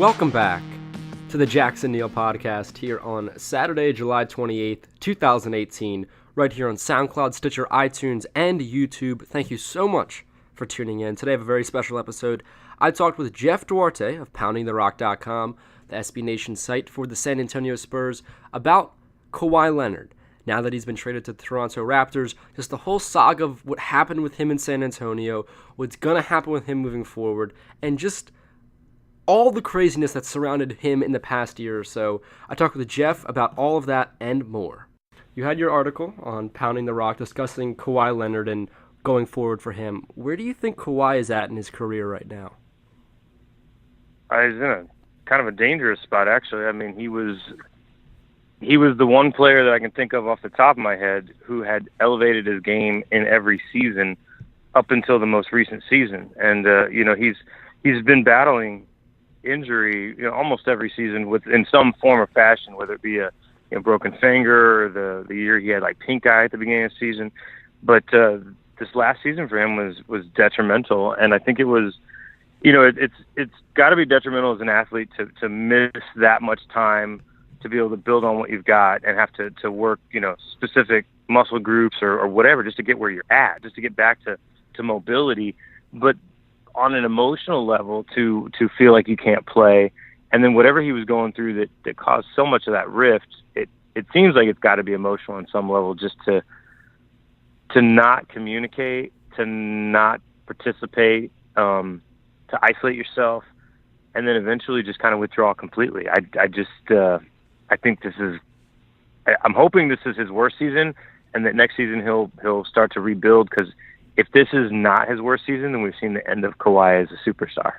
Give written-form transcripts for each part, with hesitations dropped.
Welcome back to the Jackson Neill Podcast here on Saturday, July 28th, 2018, right here on SoundCloud, Stitcher, iTunes, and YouTube. Thank you so much for tuning in. Today I have a very special episode. I talked with Jeph Duarte of PoundingTheRock.com, the SB Nation site for the San Antonio Spurs, about Kawhi Leonard. Now that he's been traded to the Toronto Raptors, just the whole saga of what happened with him in San Antonio, what's going to happen with him moving forward, and just all the craziness that surrounded him in the past year or so. I talked with Jeph about all of that and more. You had your article on Pounding the Rock discussing Kawhi Leonard and going forward for him. Where do you think Kawhi is at in his career right now? He's in a kind of a dangerous spot, actually. I mean, he was the one player that I can think of off the top of my head who had elevated his game in every season up until the most recent season. And, he's been battling injury, almost every season in some form or fashion, whether it be a broken finger or the year he had like pink eye at the beginning of the season. But this last season for him was detrimental. And I think it was, it's got to be detrimental as an athlete to miss that much time to be able to build on what you've got and have to work, specific muscle groups or whatever, just to get where you're at, just to get back to mobility. But on an emotional level, to feel like you can't play, and then whatever he was going through that caused so much of that rift, it seems like it's got to be emotional on some level, just to not communicate, to not participate, to isolate yourself, and then eventually just kind of withdraw completely. I think I'm hoping this is his worst season, and that next season he'll start to rebuild, because if this is not his worst season, then we've seen the end of Kawhi as a superstar.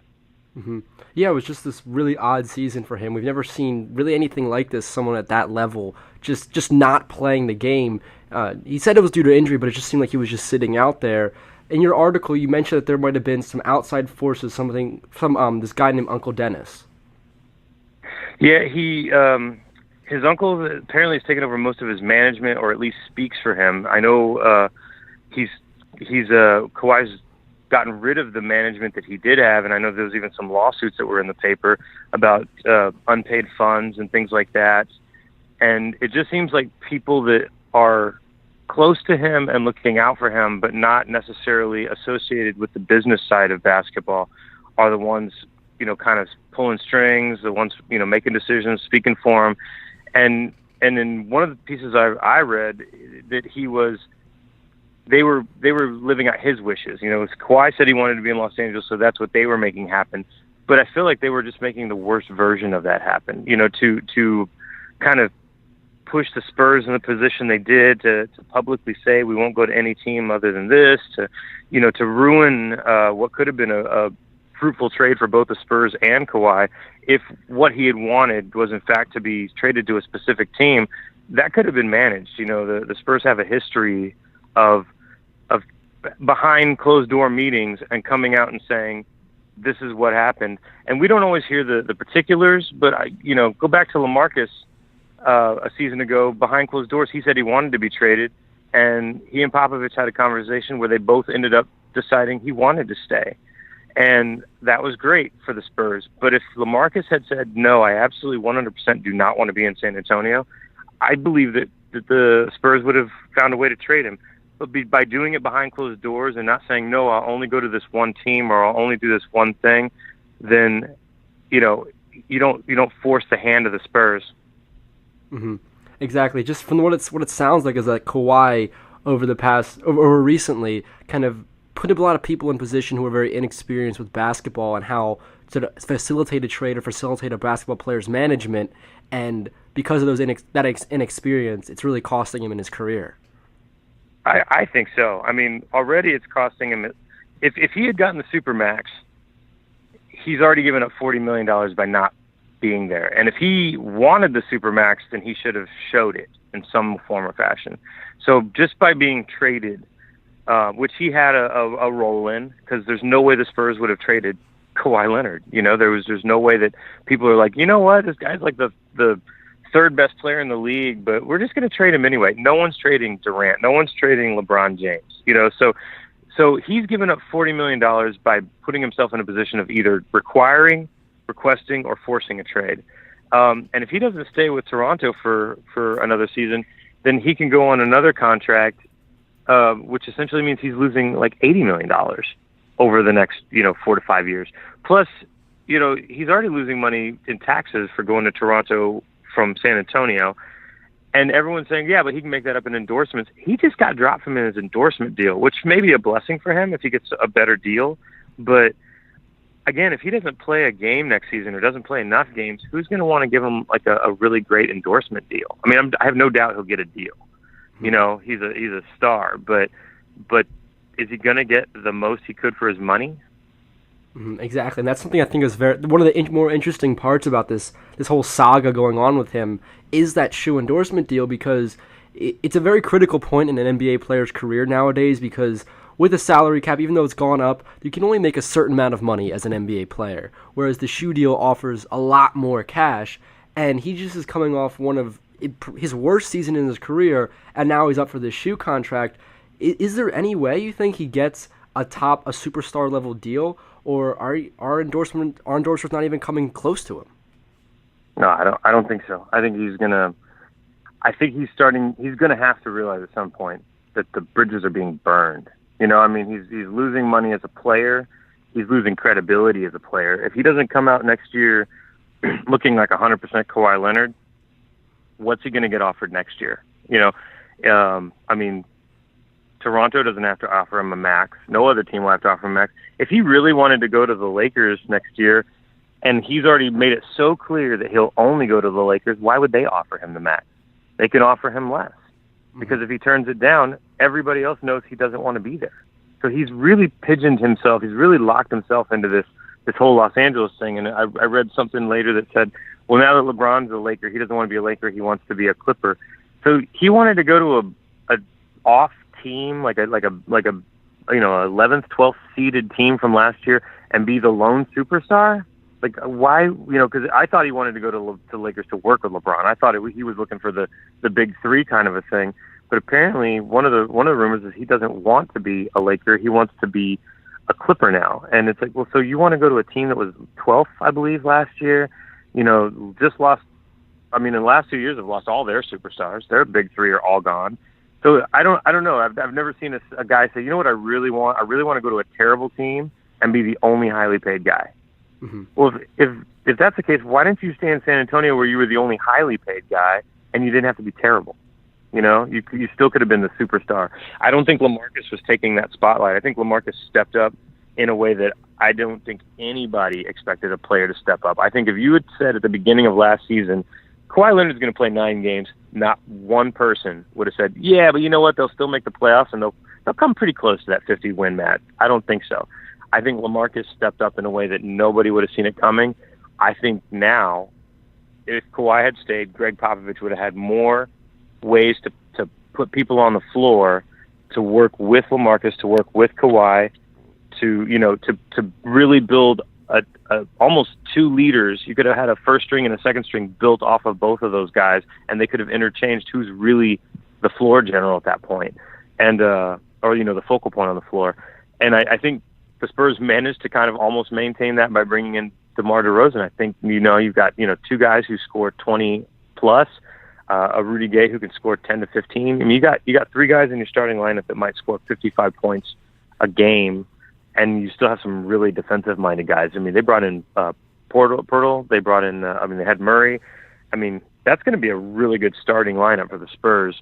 Mm-hmm. Yeah, it was just this really odd season for him. We've never seen really anything like this, someone at that level just not playing the game. He said it was due to injury, but it just seemed like he was just sitting out there. In your article, you mentioned that there might have been some outside forces, from this guy named Uncle Dennis. Yeah, his uncle apparently has taken over most of his management, or at least speaks for him. I know Kawhi's gotten rid of the management that he did have, and I know there was even some lawsuits that were in the paper about unpaid funds and things like that. And it just seems like people that are close to him and looking out for him, but not necessarily associated with the business side of basketball, are the ones, kind of pulling strings, the ones, making decisions, speaking for him. And in one of the pieces I read, that they were living out his wishes. Kawhi said he wanted to be in Los Angeles, so that's what they were making happen. But I feel like they were just making the worst version of that happen, to kind of push the Spurs in the position they did, to publicly say we won't go to any team other than this, to ruin what could have been a fruitful trade for both the Spurs and Kawhi. If what he had wanted was in fact to be traded to a specific team, that could have been managed. The Spurs have a history of behind closed door meetings and coming out and saying, this is what happened. And we don't always hear the particulars, but go back to LaMarcus a season ago, behind closed doors, he said he wanted to be traded, and he and Popovich had a conversation where they both ended up deciding he wanted to stay. And that was great for the Spurs. But if LaMarcus had said, no, I absolutely 100% do not want to be in San Antonio, I believe that the Spurs would have found a way to trade him. But by doing it behind closed doors and not saying, no, I'll only go to this one team or I'll only do this one thing, then, you don't force the hand of the Spurs. Mm-hmm. Exactly. Just from what it sounds like is that Kawhi over recently kind of put a lot of people in position who are very inexperienced with basketball and how to facilitate a trade or facilitate a basketball player's management. And because of that inexperience, it's really costing him in his career. I think so. I mean, already it's costing him. If he had gotten the Supermax, he's already given up $40 million by not being there. And if he wanted the Supermax, then he should have showed it in some form or fashion. So just by being traded, which he had a role in, because there's no way the Spurs would have traded Kawhi Leonard. There's no way that people are like, you know what, this guy's like the third best player in the league, but we're just going to trade him anyway. No one's trading Durant. No one's trading LeBron James. So he's given up $40 million by putting himself in a position of either requiring requesting or forcing a trade. And if he doesn't stay with Toronto for another season, then he can go on another contract, which essentially means he's losing like $80 million over the next, 4 to 5 years. Plus, he's already losing money in taxes for going to Toronto from San Antonio. And everyone's saying, yeah, but he can make that up in endorsements. He just got dropped from his endorsement deal, which may be a blessing for him if he gets a better deal. But again, if he doesn't play a game next season or doesn't play enough games, who's going to want to give him like a really great endorsement deal? I mean, I have no doubt he'll get a deal. He's a star, but is he going to get the most he could for his money? Exactly, and that's something I think is one of the more interesting parts about this whole saga going on with him is that shoe endorsement deal, because it's a very critical point in an NBA player's career nowadays, because with a salary cap, even though it's gone up, you can only make a certain amount of money as an NBA player, whereas the shoe deal offers a lot more cash, and he just is coming off one of his worst season in his career, and now he's up for this shoe contract. Is there any way you think he gets a superstar level deal, or are endorsers not even coming close to him? No, I don't think so. I think he's gonna have to realize at some point that the bridges are being burned. He's losing money as a player. He's losing credibility as a player. If he doesn't come out next year looking like 100% Kawhi Leonard, what's he going to get offered next year? Toronto doesn't have to offer him a max. No other team will have to offer him a max. If he really wanted to go to the Lakers next year, and he's already made it so clear that he'll only go to the Lakers, why would they offer him the max? They can offer him less. Because if he turns it down, everybody else knows he doesn't want to be there. So he's really pigeoned himself. He's really locked himself into this whole Los Angeles thing. And I read something later that said, well, now that LeBron's a Laker, he doesn't want to be a Laker. He wants to be a Clipper. So he wanted to go to a off team, like a 11th, 12th seeded team from last year, and be the lone superstar. Like, why? Because I thought he wanted to go to Lakers to work with LeBron. I thought he was looking for the big three kind of a thing. But apparently, one of the rumors is he doesn't want to be a Laker. He wants to be a Clipper now. And it's like, well, so you want to go to a team that was 12th, I believe, last year? Just lost. I mean, in the last 2 years, have lost all their superstars. Their big three are all gone. So I don't know. I've never seen a guy say, you know what I really want? I really want to go to a terrible team and be the only highly paid guy. Mm-hmm. Well, if that's the case, why didn't you stay in San Antonio where you were the only highly paid guy and you didn't have to be terrible? You still could have been the superstar. I don't think LaMarcus was taking that spotlight. I think LaMarcus stepped up in a way that I don't think anybody expected a player to step up. I think if you had said at the beginning of last season, Kawhi Leonard's going to play 9 games, not one person would have said, yeah, but you know what? They'll still make the playoffs and they'll come pretty close to that 50-win match. I don't think so. I think LaMarcus stepped up in a way that nobody would have seen it coming. I think now, if Kawhi had stayed, Greg Popovich would have had more ways to put people on the floor to work with LaMarcus, to work with Kawhi, to really build a almost 2 leaders. You could have had a first string and a second string built off of both of those guys, and they could have interchanged who's really the floor general at that point, and the focal point on the floor. And I think the Spurs managed to kind of almost maintain that by bringing in DeMar DeRozan. I think, you've got, 2 guys who score 20 plus, a Rudy Gay who can score 10 to 15. I mean, you got 3 guys in your starting lineup that might score 55 points a game, and you still have some really defensive-minded guys. I mean, they brought in Portal. They brought in, they had Murray. I mean, that's going to be a really good starting lineup for the Spurs.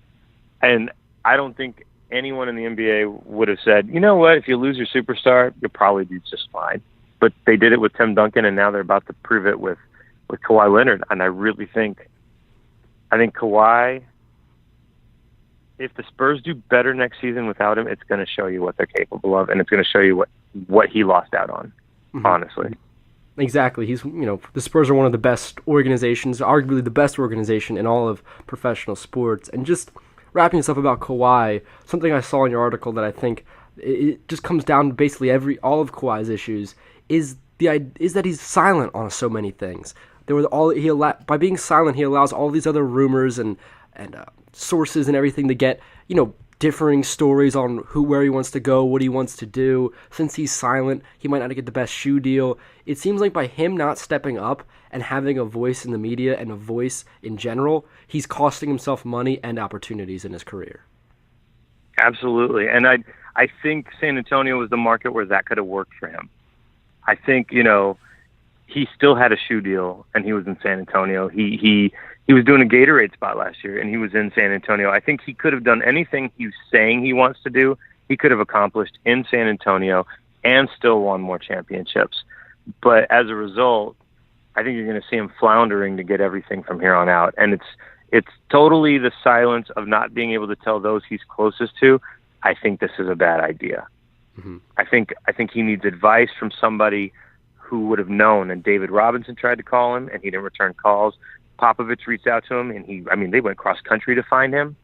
And I don't think anyone in the NBA would have said, you know what, if you lose your superstar, you'll probably do just fine. But they did it with Tim Duncan, and now they're about to prove it with Kawhi Leonard. And I really think Kawhi, if the Spurs do better next season without him, it's going to show you what they're capable of, and it's going to show you what he lost out on, honestly. Exactly. He's, the Spurs are one of the best organizations, arguably the best organization in all of professional sports. And just wrapping this up about Kawhi, something I saw in your article that I think it just comes down to basically all of Kawhi's issues is that he's silent on so many things. By being silent, he allows all these other rumors and sources and everything to get differing stories on where he wants to go, what he wants to do. Since he's silent, he might not get the best shoe deal. It seems like by him not stepping up and having a voice in the media and a voice in general, he's costing himself money and opportunities in his career. Absolutely. And I think San Antonio was the market where that could have worked for him. I think, he still had a shoe deal and he was in San Antonio. He was doing a Gatorade spot last year and he was in San Antonio. I think he could have done anything he's saying he wants to do. He could have accomplished in San Antonio and still won more championships. But as a result, I think you're going to see him floundering to get everything from here on out. And it's totally the silence of not being able to tell those he's closest to. I think this is a bad idea. Mm-hmm. I think he needs advice from somebody who would have known. And David Robinson tried to call him, and he didn't return calls. Popovich reached out to him, and they went cross country to find him.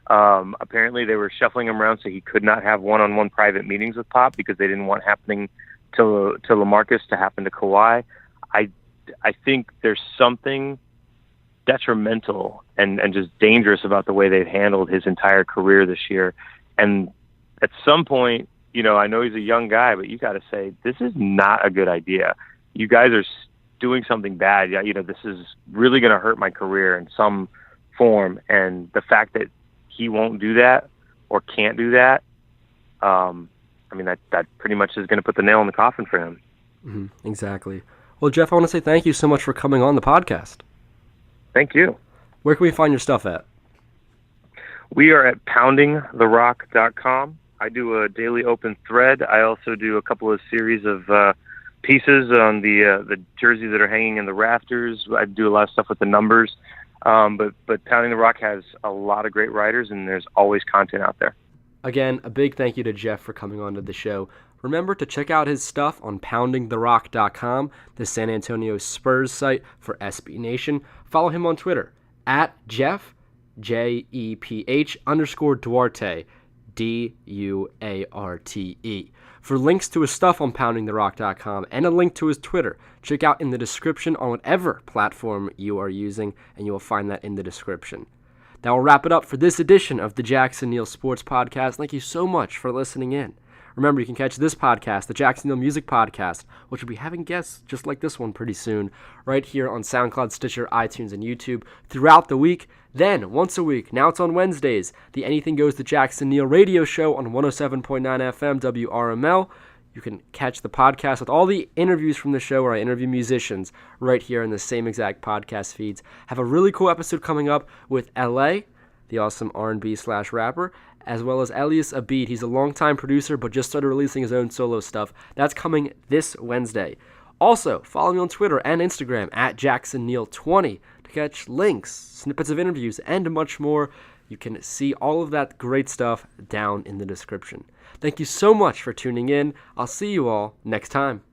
Apparently, they were shuffling him around so he could not have one-on-one private meetings with Pop because they didn't want happening to LaMarcus to happen to Kawhi. I think there's something detrimental and just dangerous about the way they've handled his entire career this year. And at some point, I know he's a young guy, but you got to say, this is not a good idea. You guys are doing something bad. This is really going to hurt my career in some form. And the fact that he won't do that or can't do that, that pretty much is going to put the nail in the coffin for him. Mm-hmm. Exactly. Well, Jeph, I want to say thank you so much for coming on the podcast. Thank you. Where can we find your stuff at? We are at poundingtherock.com. I do a daily open thread. I also do a couple of series of pieces on the jerseys that are hanging in the rafters. I do a lot of stuff with the numbers. But Pounding the Rock has a lot of great writers, and there's always content out there. Again, a big thank you to Jeph for coming on to the show. Remember to check out his stuff on poundingtherock.com, the San Antonio Spurs site for SB Nation. Follow him on Twitter at Jeph, Jeph_Duarte, Duarte. For links to his stuff on poundingtherock.com and a link to his Twitter, check out in the description on whatever platform you are using, and you will find that in the description. That will wrap it up for this edition of the Jackson Neill Sports Podcast. Thank you so much for listening in. Remember, you can catch this podcast, the Jackson Neill Music Podcast, which will be having guests just like this one pretty soon, right here on SoundCloud, Stitcher, iTunes, and YouTube throughout the week. Then, once a week, now it's on Wednesdays, the Anything Goes to Jackson Neill radio show on 107.9 FM WRML. You can catch the podcast with all the interviews from the show where I interview musicians right here in the same exact podcast feeds. Have a really cool episode coming up with L.A., the awesome R&B/rapper, as well as Elias Abid. He's a longtime producer, but just started releasing his own solo stuff. That's coming this Wednesday. Also, follow me on Twitter and Instagram at JacksonNeill20 to catch links, snippets of interviews, and much more. You can see all of that great stuff down in the description. Thank you so much for tuning in. I'll see you all next time.